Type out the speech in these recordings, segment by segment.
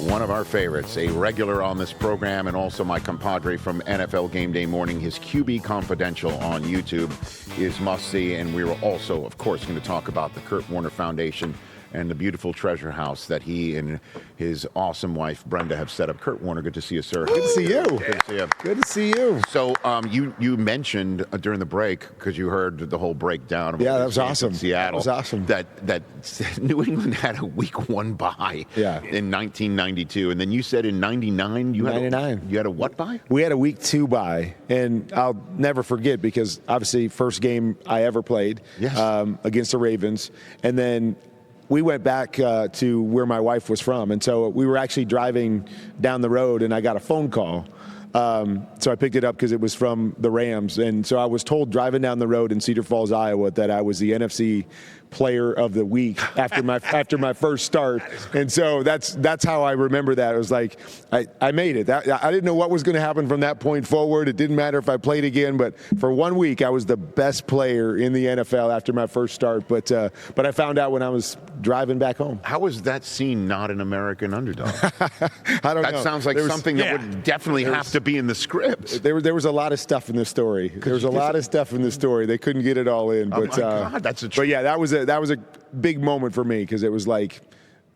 one of our favorites, a regular on this program, and also my compadre from NFL Game Day Morning. His QB Confidential on YouTube is must-see, and we were also, of course, going to talk about the Kurt Warner Foundation and the beautiful treasure house that he and his awesome wife, Brenda, have set up. Kurt Warner, good to see you, sir. Good to see you. Good to see you. Good to see you. So you mentioned during the break, because you heard the whole breakdown of that was awesome. Seattle. That was awesome. That New England had a week 1 bye in 1992. And then you said in 99 you had a what bye? We had a week 2 bye. And I'll never forget, because obviously first game I ever played against the Ravens. And then we went back to where my wife was from. And so we were actually driving down the road, and I got a phone call. So I picked it up because it was from the Rams. And so I was told driving down the road in Cedar Falls, Iowa, that I was the NFC Player of the Week after my first start. And so that's how I remember that. It was like, I made it. I didn't know what was going to happen from that point forward. It didn't matter if I played again, but for 1 week, I was the best player in the NFL after my first start. But I found out when I was driving back home. How was that scene not an American underdog? I don't know. That sounds like something that would definitely have to be in the script. There was a lot of stuff in this story. There was a lot of stuff in the story. They couldn't get it all in. But, oh my God, that's a but yeah, that was a big moment for me, because it was like,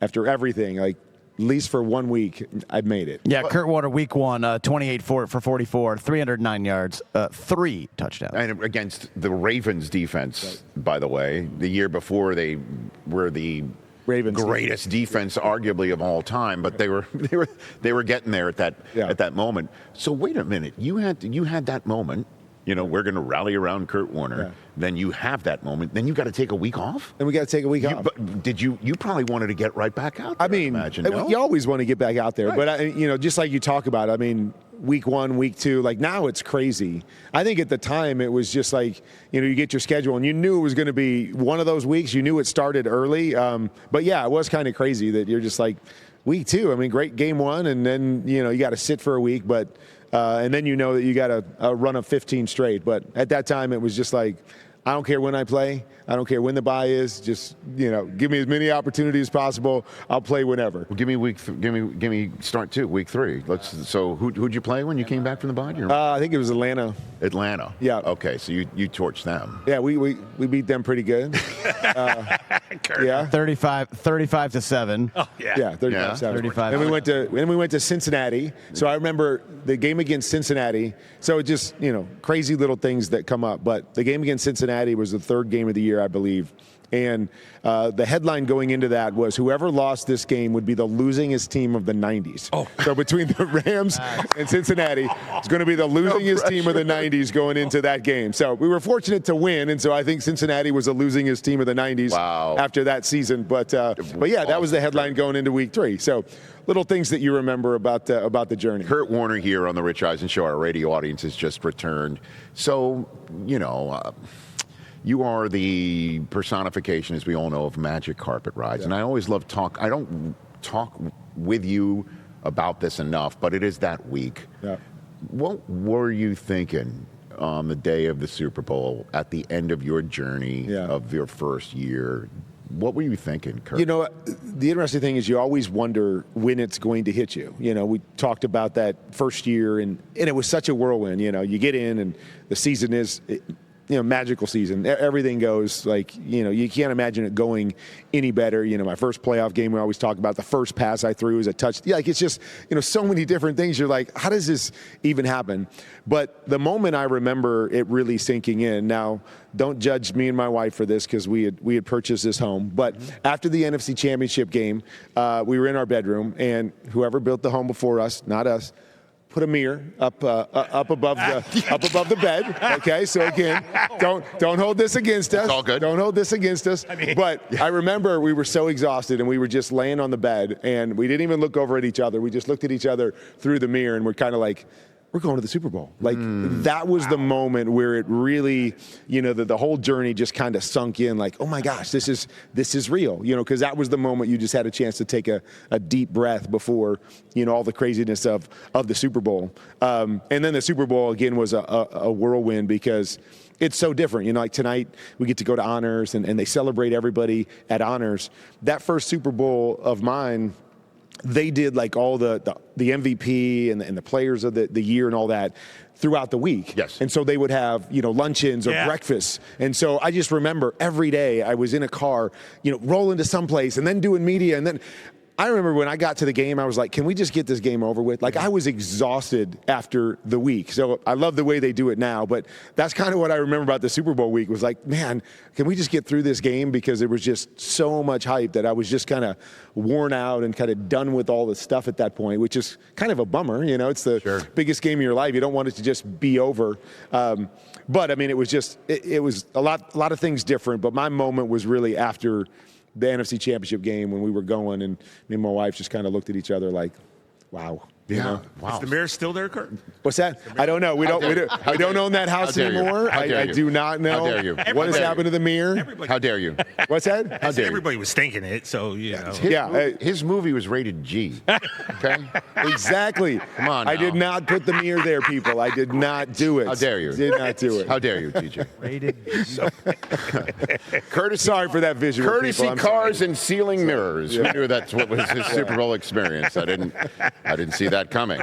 after everything, like, at least for 1 week, I've made it. Yeah, Kurt Warner, week 1, 28 for 44, 309 yards, 3 touchdowns. And against the Ravens defense, by the way, the year before they were the Ravens greatest defense arguably of all time, but they were getting there at that moment. So wait a minute, you had that moment. You know, we're going to rally around Kurt Warner. Yeah. Then you have that moment. Then you got to take a week off. And we got to take a week off. But did you probably wanted to get right back out there? I mean, you always want to get back out there. Right. But just like you talk about, I mean, week 1, week 2, like now it's crazy. I think at the time it was just like, you get your schedule and you knew it was going to be one of those weeks. You knew it started early. But yeah, it was kind of crazy that you're just like, week 2. I mean, great game 1, and then you got to sit for a week, but. And then that you got a run of 15 straight. But at that time, it was just like, I don't care when I play. I don't care when the bye is. Just give me as many opportunities as possible. I'll play whenever. Well, give me start 2, week 3. So who'd you play when you came back from the bye? I think it was Atlanta. Atlanta. Yeah. Okay, so you torched them. Yeah, we beat them pretty good. Yeah. 35-7. Oh yeah. Yeah, 35-7. 35. And we went to Cincinnati. So I remember the game against Cincinnati. So it just crazy little things that come up. But the game against Cincinnati was the 3rd game of the year, I believe. And the headline going into that was, whoever lost this game would be the losingest team of the 90s. Oh. So between the Rams and Cincinnati, it's going to be the losingest team of the 90s going into that game. So we were fortunate to win, and so I think Cincinnati was the losingest team of the 90s after that season. But yeah, that was the headline going into week 3. So little things that you remember about the journey. Kurt Warner here on the Rich Eisen Show. Our radio audience has just returned. So, you are the personification, as we all know, of magic carpet rides. Yeah. And I always love I don't talk with you about this enough, but it is that week. Yeah. What were you thinking on the day of the Super Bowl at the end of your journey of your first year? What were you thinking, Kurt? The interesting thing is you always wonder when it's going to hit you. We talked about that first year, and it was such a whirlwind. You get in, and the season is magical season. Everything goes like, you can't imagine it going any better. My first playoff game, we always talk about the first pass I threw was a touch. Yeah, like it's just, so many different things. You're like, how does this even happen? But the moment I remember it really sinking in, now don't judge me and my wife for this because we had purchased this home. But after the NFC Championship game, we were in our bedroom, and whoever built the home before us, not us, put a mirror up above the bed. Okay, so again, don't hold this against us. It's all good. Don't hold this against us. But I remember we were so exhausted, and we were just laying on the bed, and we didn't even look over at each other. We just looked at each other through the mirror, and we're kind of like, we're going to the Super Bowl. Like that was the moment where it really, the whole journey just kind of sunk in. Like, oh my gosh, this is real. Because that was the moment you just had a chance to take a deep breath before, all the craziness of the Super Bowl. And then the Super Bowl again was a whirlwind because it's so different. Like tonight we get to go to Honors and they celebrate everybody at Honors. That first Super Bowl of mine, they did like all the MVP and the players of the year and all that throughout the week. Yes. And so they would have, luncheons or breakfasts. And so I just remember every day I was in a car, rolling to someplace and then doing media. And then I remember when I got to the game, I was like, can we just get this game over with? Like, I was exhausted after the week. So I love the way they do it now. But that's kind of what I remember about the Super Bowl week was like, man, can we just get through this game? Because there was just so much hype that I was just kind of worn out and kind of done with all the stuff at that point, which is kind of a bummer. It's the biggest game of your life. You don't want it to just be over. But, I mean, it was just it was a lot of things different. But my moment was really after the NFC Championship game when we were going, and me and my wife just kind of looked at each other like, wow. Yeah. Wow. Is the mayor still there, Kurt? What's that? I don't know. We don't own that house anymore. I do not know. How dare you? What has happened to the mirror? How dare you? What's that? How dare you? Everybody was thinking it, so His movie was rated G. Okay. Exactly. Come on. I did not put the mirror there, people. I did not do it. How dare you? Did not do it. How dare you, TJ? Rated. Courtesy. Sorry for that visual. Courtesy people. cars and ceiling mirrors. Who knew that's what was his Super Bowl experience? I didn't see that coming.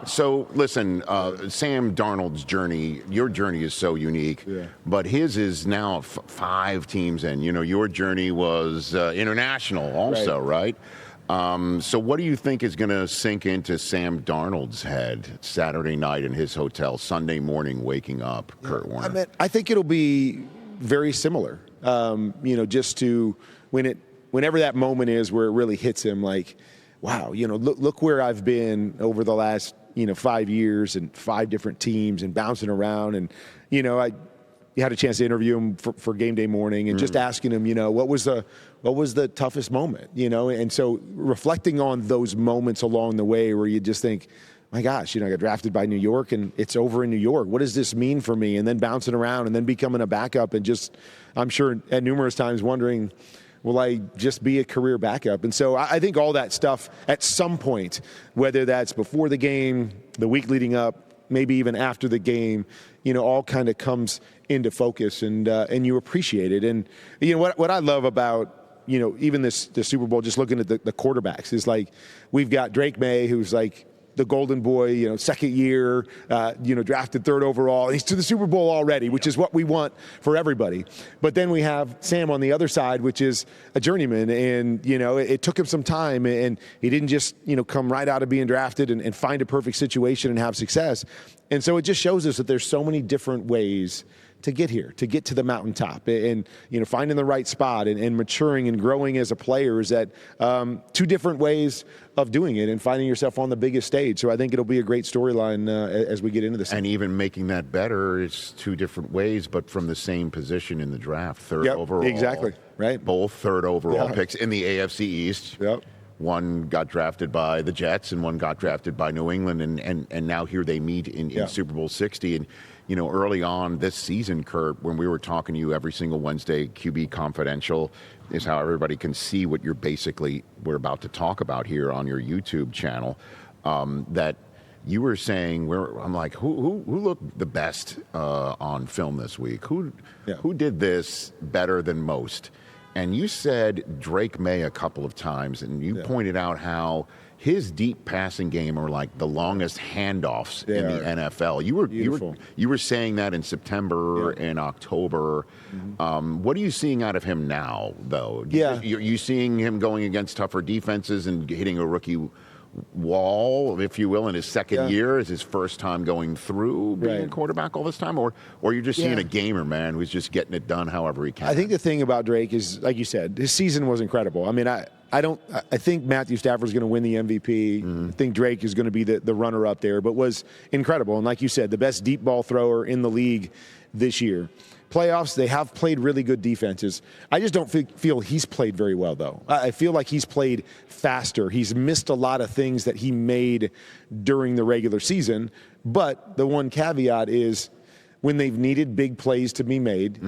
So listen, Sam Darnold's journey, your journey is so unique, but his is now 5 teams in. Your journey was international also, right? So what do you think is going to sink into Sam Darnold's head Saturday night in his hotel, Sunday morning waking up, Kurt Warner? I think it'll be very similar, just to whenever that moment is where it really hits him like, wow, look where I've been over the last, 5 years and 5 different teams and bouncing around. And, I had a chance to interview him for game day morning and just asking him, what was the toughest moment, and so reflecting on those moments along the way where you just think, my gosh, I got drafted by New York and it's over in New York. What does this mean for me? And then bouncing around and then becoming a backup and just, I'm sure at numerous times wondering, will I just be a career backup? And so I think all that stuff at some point, whether that's before the game, the week leading up, maybe even after the game, all kind of comes into focus and you appreciate it. And what I love about, even the Super Bowl, just looking at the quarterbacks is like, we've got Drake Maye, who's like the golden boy, second year, drafted 3rd overall. And he's to the Super Bowl already, which is what we want for everybody. But then we have Sam on the other side, which is a journeyman. And, it took him some time. And he didn't just, come right out of being drafted and find a perfect situation and have success. And so it just shows us that there's so many different ways to get here, to get to the mountaintop, and finding the right spot and maturing and growing as a player is that 2 different ways of doing it and finding yourself on the biggest stage. So I think it'll be a great storyline as we get into this. And even making that better is 2 different ways, but from the same position in the draft, 3rd overall. Exactly, right. Both 3rd overall picks in the AFC East. Yep. One got drafted by the Jets and one got drafted by New England, and now here they meet in Super Bowl 60. And early on this season, Kurt, when we were talking to you every single Wednesday, QB Confidential is how everybody can see what we're about to talk about here on your YouTube channel, that you were saying, I'm like, who looked the best on film this week? Who did this better than most? And you said Drake Maye a couple of times, and you pointed out how his deep passing game are like the longest handoffs in the NFL. You were saying that in September and October. What are you seeing out of him now, though? You seeing him going against tougher defenses and hitting a rookie wall, if you will, in his second year? Is his first time going through being a quarterback all this time? Or you're just seeing a gamer, man, who's just getting it done however he can? I think the thing about Drake is, like you said, his season was incredible. I mean, I think Matthew Stafford's going to win the MVP. I think Drake is going to be the runner-up there, but was incredible. And like you said, the best deep ball thrower in the league this year. Playoffs, they have played really good defenses. I just don't feel he's played very well, though. I feel like he's played faster. He's missed a lot of things that he made during the regular season. But the one caveat is when they've needed big plays to be made,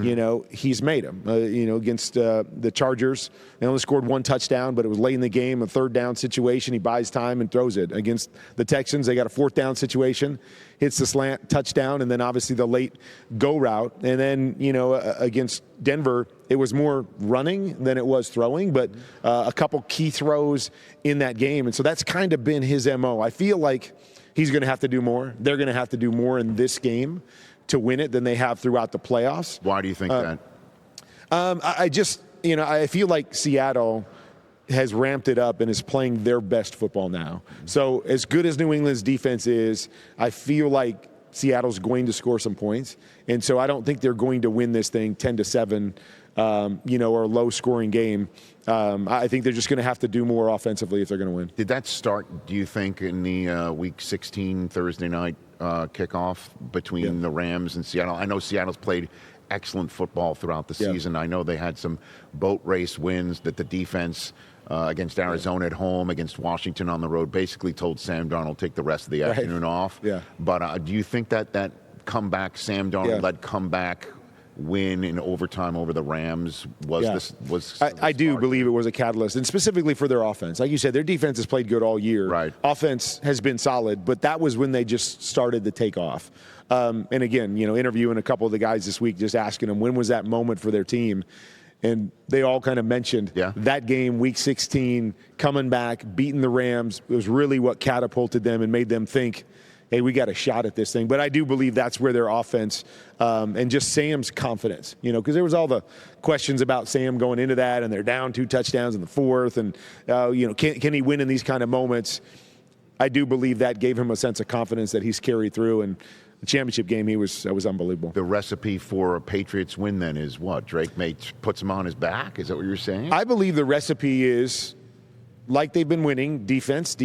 he's made them. Against the Chargers, they only scored one touchdown, but it was late in the game, a third down situation. He buys time and throws it. Against the Texans, they got a fourth down situation, hits the slant, touchdown, and then obviously the late go route. And then, against Denver, it was more running than it was throwing, but a couple key throws in that game. And so that's kind of been his MO. I feel like he's going to have to do more. They're going to have to do more in this game to win it than they have throughout the playoffs. Why do you think that? I feel like Seattle has ramped it up and is playing their best football now. So as good as New England's defense is, I feel like Seattle's going to score some points. And so I don't think they're going to win this thing 10-7, or a low-scoring game. I think they're just going to have to do more offensively if they're going to win. Did that start, do you think, in the Week 16 Thursday night kickoff between the Rams and Seattle? I know Seattle's played excellent football throughout the season. I know they had some boat race wins that the defense against Arizona at home, against Washington on the road, basically told Sam Darnold take the rest of the afternoon off. Yeah. But do you think that comeback, Sam Darnold-led comeback win in overtime over the Rams I do believe it was a catalyst, and specifically for their offense. Like you said, their defense has played good all year. Right. Offense has been solid, but that was when they just started to take off. And again, interviewing a couple of the guys this week, just asking them when was that moment for their team. And they all kind of mentioned that game, Week 16, coming back, beating the Rams. It was really what catapulted them and made them think, hey, we got a shot at this thing. But I do believe that's where their offense and just Sam's confidence, because there was all the questions about Sam going into that, and they're down 2 touchdowns in the fourth, and, can he win in these kind of moments? I do believe that gave him a sense of confidence that he's carried through, and the championship game, that was unbelievable. The recipe for a Patriots win then is what? Drake Maye puts him on his back? Is that what you're saying? I believe the recipe is, like they've been winning, defense,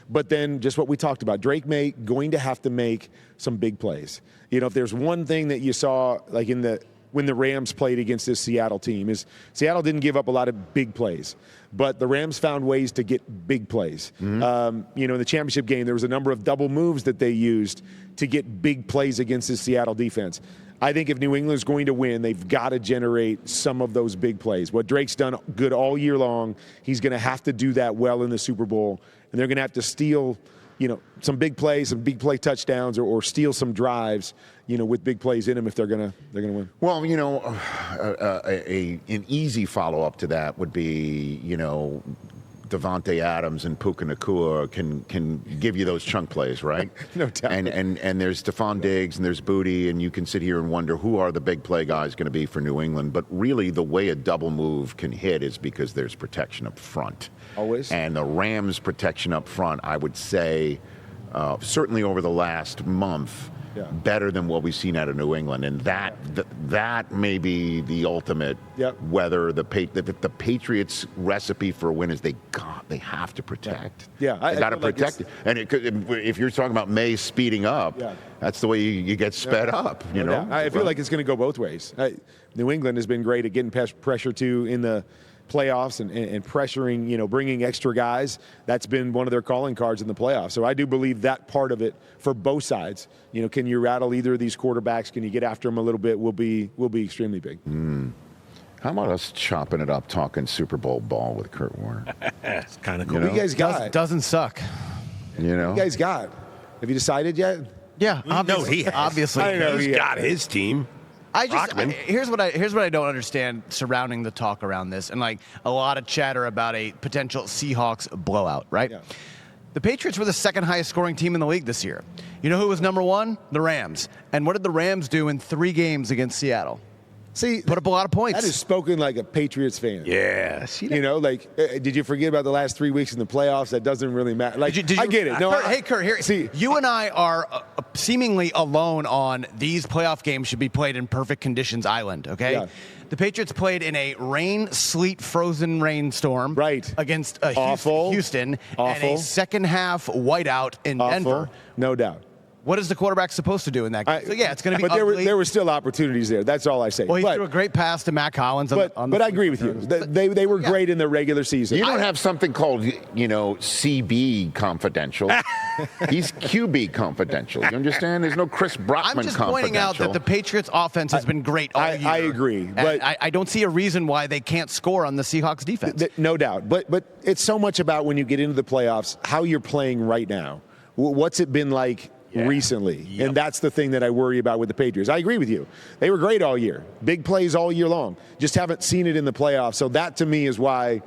but then just what we talked about, Drake Maye going to have to make some big plays. If there's one thing that you saw, like when the Rams played against this Seattle team, is Seattle didn't give up a lot of big plays, but the Rams found ways to get big plays. In the championship game, there was a number of double moves that they used to get big plays against the Seattle defense. I think if New England's going to win, they've got to generate some of those big plays. What Drake's done good all year long, he's going to have to do that well in the Super Bowl, and they're going to have to steal, some big plays, some big play touchdowns, or steal some drives, with big plays in them if they're going to win. Well, an easy follow-up to that would be, Devontae Adams and Puka Nacua can give you those chunk plays, right? No doubt. And there's Stephon Diggs and there's Booty, and you can sit here and wonder who are the big play guys going to be for New England. But really, the way a double move can hit is because there's protection up front. Always. And the Rams' protection up front, I would say, certainly over the last month, better than what we've seen out of New England, and that may be the ultimate. Whether the Patriots' recipe for a win is they have to protect. They got to protect it. And if you're talking about Maye speeding up, that's the way you get sped up. I feel like it's going to go both ways. New England has been great at getting pressure too in the playoffs and pressuring, bringing extra guys. That's been one of their calling cards in the playoffs. So I do believe that part of it for both sides. Can you rattle either of these quarterbacks? Can you get after them a little bit? Will be extremely big. How about us chopping it up, talking Super Bowl ball with Kurt Warner? It's kind of cool. What you guys got? Doesn't suck. What you guys got? Have you decided yet? Yeah, obviously. Obviously, I know He's got his team. Here's what I don't understand surrounding the talk around this, and like a lot of chatter about a potential Seahawks blowout, right? Yeah. The Patriots were the second highest scoring team in the league this year. You know who was number one? The Rams. And what did the Rams do in 3 games against Seattle? See, put up a lot of points. That is spoken like a Patriots fan. Yeah. See that? Did you forget about the last 3 weeks in the playoffs? That doesn't really matter. Like, I get it. No, Kurt, here. See, you and I are seemingly alone on these playoff games should be played in perfect conditions island, okay? Yeah. The Patriots played in a rain, sleet, frozen rainstorm against Houston and a second half whiteout in Denver. No doubt. What is the quarterback supposed to do in that game? So, yeah, it's going to be But ugly. there were still opportunities there. That's all I say. Well, he threw a great pass to Matt Collins. But I agree with you. They were great in the regular season. You don't have something called, CB confidential. He's QB confidential. You understand? There's no Chris Brockman I'm just pointing out that the Patriots' offense has been great all year. I agree. But I don't see a reason why they can't score on the Seahawks defense. No doubt. But it's so much about when you get into the playoffs, how you're playing right now. What's it been like recently? Yep. And that's the thing that I worry about with the Patriots. I agree with you. They were great all year. Big plays all year long. Just haven't seen it in the playoffs. So that, to me, is why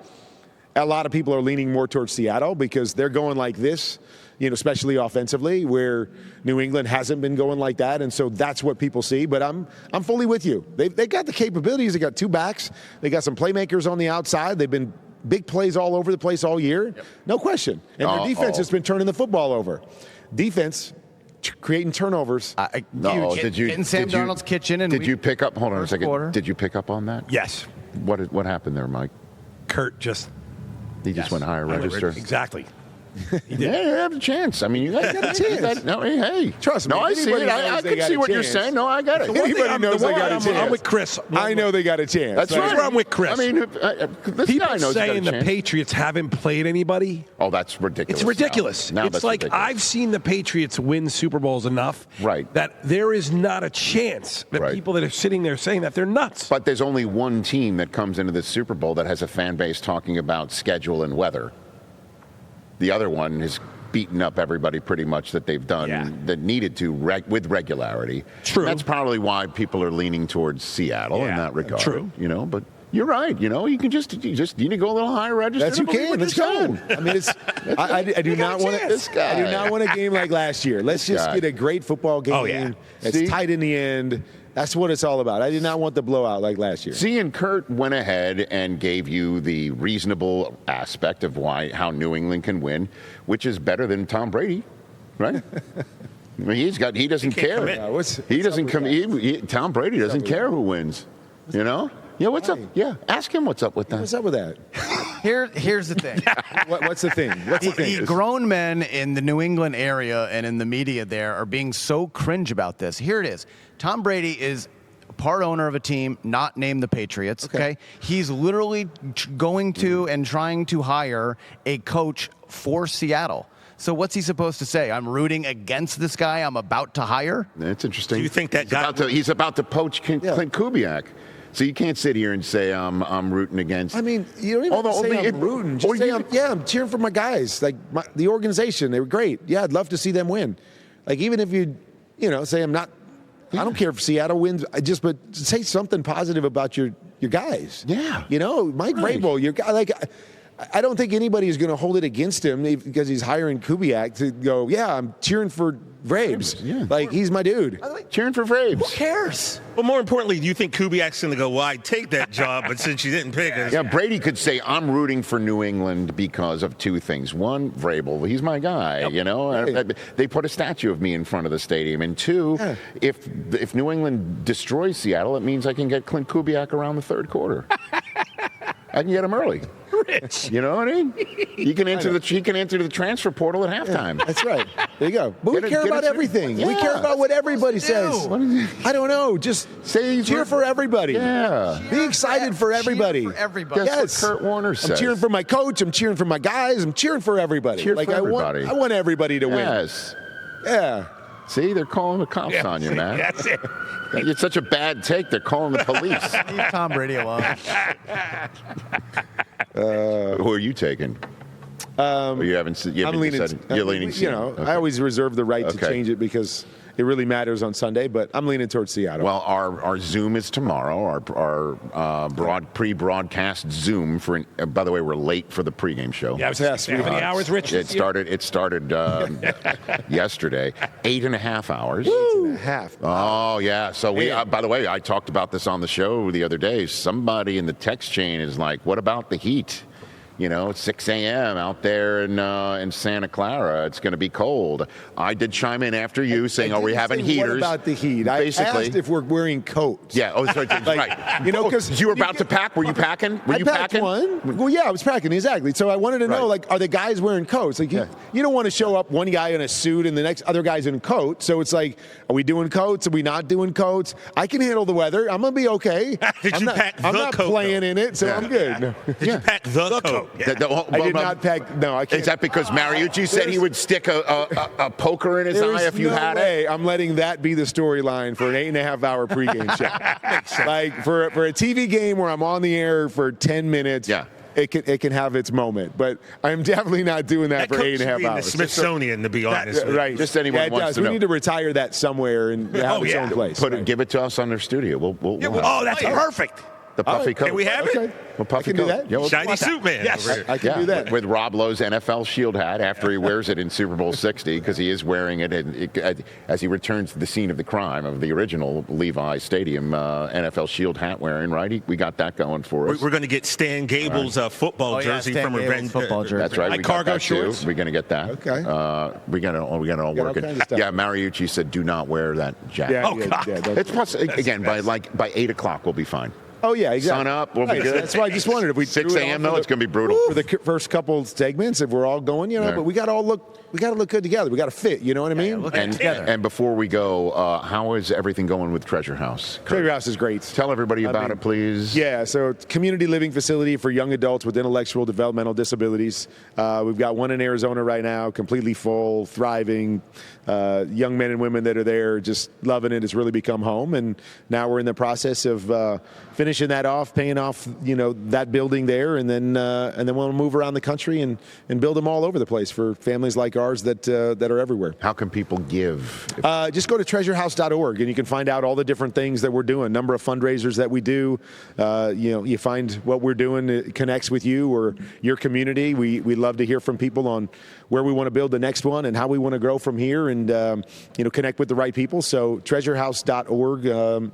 a lot of people are leaning more towards Seattle, because they're going like this, especially offensively, where New England hasn't been going like that. And so that's what people see. But I'm fully with you. They got the capabilities. They got two backs. They got some playmakers on the outside. They've been big plays all over the place all year. Yep. No question. And their defense has been turning the football over. Defense creating turnovers. Did you in Sam Darnold's kitchen? And did you pick up? Hold on a second. Quarter. Did you pick up on that? Yes. What happened there, Mike? Kurt just went higher register. Exactly. He did. Yeah, you have a chance. I mean, you got a chance. Hey, trust me. No, I see it. I can see what you're saying. No, I got it. Anybody knows they got a chance. I'm with Chris. I know they got a chance. That's right. I'm with Chris. I mean, this people guy knows saying the Patriots haven't played anybody. Oh, that's ridiculous. It's ridiculous. Now It's like ridiculous. I've seen the Patriots win Super Bowls enough that there is not a chance that people that are sitting there saying that they're nuts. But there's only one team that comes into the Super Bowl that has a fan base talking about schedule and weather. The other one has beaten up everybody pretty much that they've done that needed to with regularity. True. And that's probably why people are leaning towards Seattle in that regard. True. But you're right. You can just you need to go a little higher register. That's you can. Let's go. I mean, I do not want I do not want a game like last year. Let's just get a great football game. Oh, yeah. It's tight in the end. That's what it's all about. I did not want the blowout like last year. See, and Kurt went ahead and gave you the reasonable aspect of how New England can win, which is better than Tom Brady, right? I mean, he doesn't care. He doesn't come. Tom Brady doesn't care who wins. Yeah, what's up? Yeah, ask him what's up with that. What's up with that? Here's the thing. What's the thing? What's the thing? Grown men in the New England area and in the media there are being so cringe about this. Here it is. Tom Brady is part owner of a team not named the Patriots. Okay. He's literally going to and trying to hire a coach for Seattle. So what's he supposed to say? I'm rooting against this guy I'm about to hire? That's interesting. Do you think that he's about to poach Clint Kubiak? So you can't sit here and say I'm rooting against. I mean, you don't even say I'm rooting. Just say I'm cheering for my guys. Like the organization, they were great. Yeah, I'd love to see them win. Like even if you say I'm not. I don't care if Seattle wins. But say something positive about your guys. Yeah. Mike Vrabel, your guy. Like I don't think anybody is going to hold it against him because he's hiring Kubiak to go. Yeah, I'm cheering for Vrabes. Yeah. Like he's my dude. Cheering for Vrabes. Who cares? Well, more importantly, do you think Kubiak's going to go, well, I'd take that job, but since you didn't pick us. Yeah, Brady could say, I'm rooting for New England because of two things. One, Vrabel, he's my guy, Right. They put a statue of me in front of the stadium. And two, if New England destroys Seattle, it means I can get Clint Kubiak around the third quarter. I can get him early. Rich. You know what I mean? He can enter the transfer portal at halftime. That's right. There you go. But we care about everything. Yeah. We care about what everybody says. I don't know. Just say cheer for everybody. Yeah. Be excited for everybody. Cheer for everybody. That's what Kurt Warner says. I'm cheering for my coach. I'm cheering for my guys. I'm cheering for everybody. Cheer for everybody. I want everybody to win. Yes. Yeah. See, they're calling the cops on you, man. That's it. It's such a bad take. They're calling the police. Leave Tom Brady alone. Who are you taking? You haven't. I'm leaning. You're leaning. Okay. I always reserve the right to change it because it really matters on Sunday. But I'm leaning towards Seattle. Well, our Zoom is tomorrow. Our pre-broadcast Zoom for. By the way, we're late for the pregame show. Yeah, how many hours, Rich? It started yesterday. 8.5 hours. 8.5. Oh yeah. So we. By the way, I talked about this on the show the other day. Somebody in the text chain is like, "What about the Heat?" It's 6 a.m. out there in Santa Clara. It's going to be cold. I did chime in after you saying, are we having heaters? What about the heat? Basically, I asked if we're wearing coats. Yeah, right. Because you were about to pack. Were you packing? I packed one. Well, yeah, I was packing, exactly. So I wanted to know, are the guys wearing coats? Like, you don't want to show up one guy in a suit and the next other guy's in a coat. So it's like, are we doing coats? Are we not doing coats? I can handle the weather. I'm going to be okay. Did you pack the coat? I'm not playing in it, so I'm good. No. Did you pack the coat? I did not pack. No, I can't. Is that because Mariucci said he would stick a poker in his eye if you had it? I'm letting that be the storyline for an 8.5-hour pregame show. Like for a TV game where I'm on the air for 10 minutes. Yeah. It can have its moment, but I'm definitely not doing that for 8.5 hours. The Smithsonian, to be honest. Right. Just anyone wants to know. We need to retire that somewhere and have its own place. Give it to us on their studio. Oh, that's perfect. The puffy coat. Can we have it? Well, puffy I can do coat. that. Yeah, Shiny suit man. Yes, I can do that. With Rob Lowe's NFL Shield hat after he wears it in Super Bowl 60, because he is wearing it as he returns to the scene of the crime of the original Levi Stadium NFL Shield hat wearing, right? We got that going for us. We're going to get Stan Gable's football jersey from Revenge. Football jersey. That's right. Like we got cargo that shorts? Too. We're going to get that. Okay. We got to all work it. Yeah, Mariucci said do not wear that jacket. It's plus, again, by 8 o'clock we'll be fine. Oh, yeah, exactly. Sun up, we'll be good. That's why I just wondered if we 6 a.m. though, it's going to be brutal. For the first couple segments, if we're all going, but we got to look good together. We got to fit, you know what I mean? And before we go, how is everything going with Treasure House? Treasure House is great. Tell everybody about it, please. Yeah, so it's a community living facility for young adults with intellectual developmental disabilities. We've got one in Arizona right now, completely full, thriving. Young men and women that are there just loving it. It's really become home. And now we're in the process of finishing that off, paying off, that building there, and then we'll move around the country and build them all over the place for families like ours that are everywhere. How can people give? Just go to treasurehouse.org and you can find out all the different things that we're doing, number of fundraisers that we do. You find what we're doing, it connects with you or your community. We love to hear from people on where we want to build the next one and how we want to grow from here and connect with the right people. So treasurehouse.org,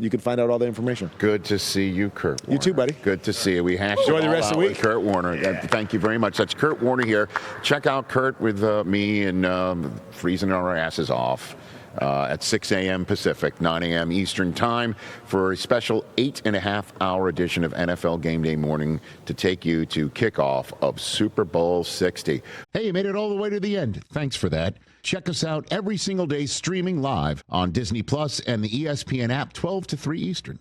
you can find out all the information. Good to see you, Kurt Warner. You too, buddy. Good to see you. We hashed Enjoy it the all rest of out the with week. Kurt Warner. Thank you very much. That's Kurt Warner here. Check out Kurt with me and freezing our asses off at 6 a.m. Pacific, 9 a.m. Eastern Time for a special 8.5-hour edition of NFL Game Day Morning to take you to kickoff of Super Bowl 60. Hey, you made it all the way to the end. Thanks for that. Check us out every single day streaming live on Disney Plus and the ESPN app 12 to 3 Eastern.